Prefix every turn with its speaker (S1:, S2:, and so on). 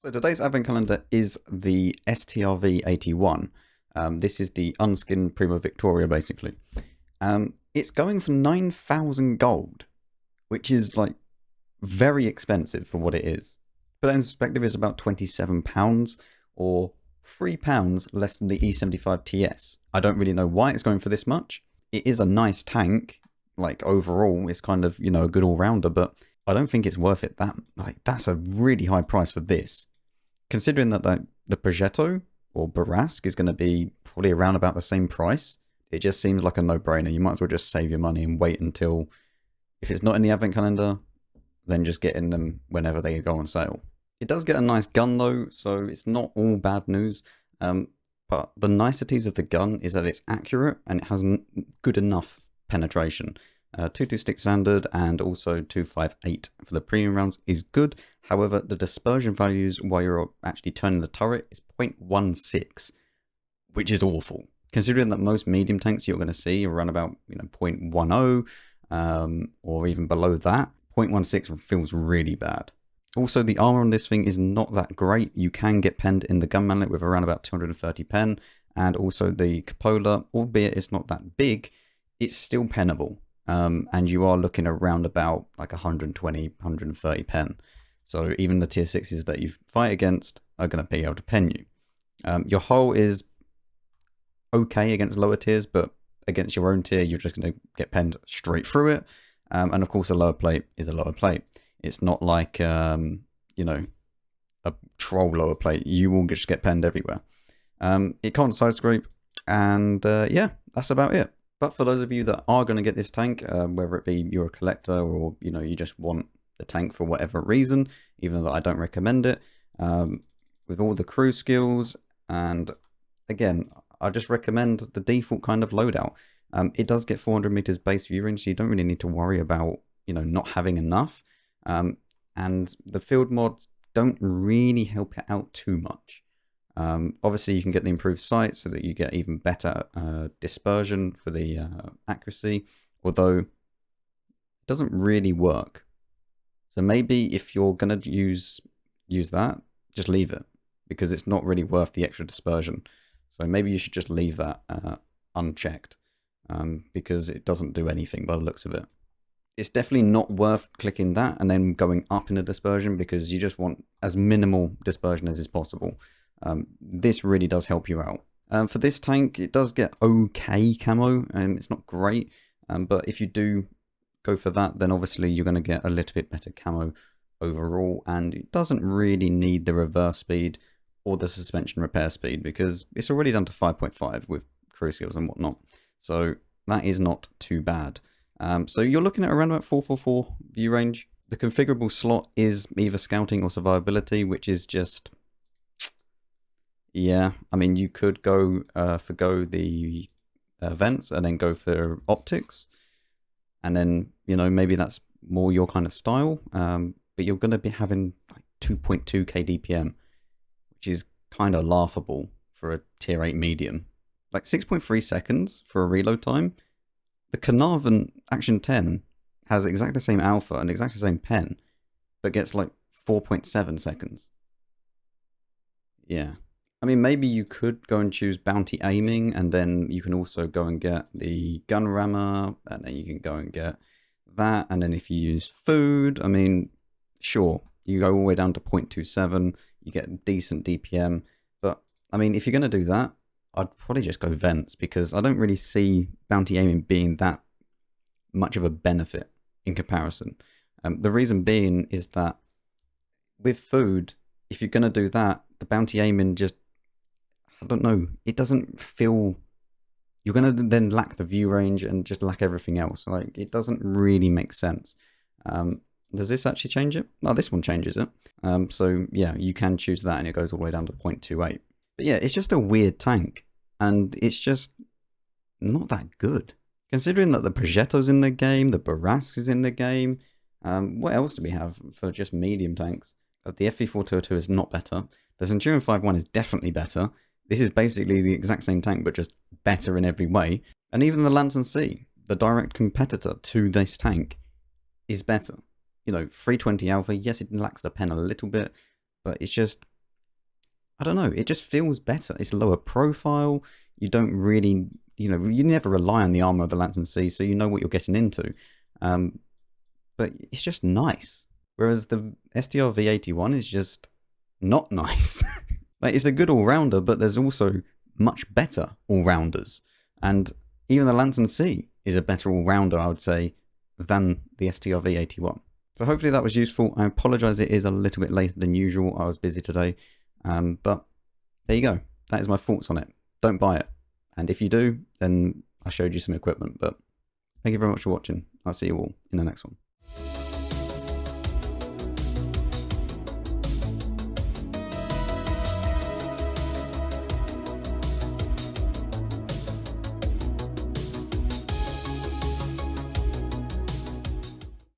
S1: So today's advent calendar is the STRV 81. This is the unskinned Prima Victoria, basically. It's going for 9,000 gold, which is like very expensive for what it is. But in perspective, is about £27 or £3 less than the E75 TS. I don't really know why it's going for this much. It is a nice tank, like overall, it's kind of, a good all-rounder, but I don't think it's worth it. That's a really high price for this. Considering that the Progetto or Barask is going to be probably around about the same price, it just seems like a no-brainer. You might as well just save your money and wait until, if it's not in the advent calendar, then just get in them whenever they go on sale. It does get a nice gun though, so it's not all bad news. But the niceties of the gun is that it's accurate and it has good enough penetration. 226 standard and also 258 for the premium rounds is good. However, the dispersion values while you're actually turning the turret is 0.16, which is awful. Considering that most medium tanks you're going to see are around about 0.10 or even below that, 0.16 feels really bad. Also, the armor on this thing is not that great. You can get penned in the gun manlet with around about 230 pen, and also the cupola, albeit it's not that big, it's still pennable. And you are looking around about like 120, 130 pen. So even the tier 6s that you fight against are going to be able to pen you. Your hull is okay against lower tiers, but against your own tier, you're just going to get penned straight through it. And of course, a lower plate is a lower plate. It's not like, a troll lower plate. You will just get penned everywhere. It can't side scrape. And yeah, that's about it. But for those of you that are going to get this tank, whether it be you're a collector or, you just want the tank for whatever reason, even though I don't recommend it, with all the crew skills, and again, I just recommend the default kind of loadout. It does get 400 meters base view range, so you don't really need to worry about, not having enough. And the field mods don't really help it out too much. Obviously, you can get the improved sight so that you get even better dispersion for the accuracy, although it doesn't really work. So maybe if you're going to use that, just leave it, because it's not really worth the extra dispersion. So maybe you should just leave that unchecked, because it doesn't do anything by the looks of it. It's definitely not worth clicking that and then going up in the dispersion, because you just want as minimal dispersion as is possible. This really does help you out. For this tank, it does get okay camo, and it's not great, but if you do go for that, then obviously you're going to get a little bit better camo overall, and it doesn't really need the reverse speed or the suspension repair speed, because it's already down to 5.5 with crew skills and whatnot, so that is not too bad. So you're looking at around about 444 view range. The configurable slot is either scouting or survivability, which is just... yeah, I mean, you could go forgo the vents and then go for optics. And then, maybe that's more your kind of style. But you're going to be having like 2.2 kDPM, which is kind of laughable for a tier 8 medium. Like 6.3 seconds for a reload time. The Carnarvon Action 10 has exactly the same alpha and exactly the same pen, but gets like 4.7 seconds. Yeah. I mean, maybe you could go and choose bounty aiming, and then you can also go and get the gun rammer, and then you can go and get that. And then if you use food, I mean, sure, you go all the way down to 0.27, you get decent DPM. But I mean, if you're going to do that, I'd probably just go vents, because I don't really see bounty aiming being that much of a benefit in comparison. The reason being is that with food, if you're going to do that, the bounty aiming just, I don't know, it doesn't feel... you're going to then lack the view range and just lack everything else. Like, it doesn't really make sense. Does this actually change it? Oh, this one changes it. So, yeah, you can choose that, and it goes all the way down to 0.28. But yeah, it's just a weird tank, and it's just not that good. Considering that the Progetto's in the game, the Barask is in the game, what else do we have for just medium tanks? The FV422 is not better. The Centurion 5.1 is definitely better. This is basically the exact same tank, but just better in every way. And even the Lanson C, the direct competitor to this tank, is better. 320 alpha, yes, it lacks the pen a little bit, but it's just, I don't know, it just feels better. It's lower profile. You don't really, you never rely on the armor of the Lantern C, so you know what you're getting into. But it's just nice. Whereas the STRV-81 is just not nice. Like, it's a good all-rounder, but there's also much better all-rounders. And even the Lantern C is a better all-rounder, I would say, than the STRV-81. So hopefully that was useful. I apologise it is a little bit later than usual. I was busy today. But there you go. That is my thoughts on it. Don't buy it. And if you do, then I showed you some equipment. But thank you very much for watching. I'll see you all in the next one.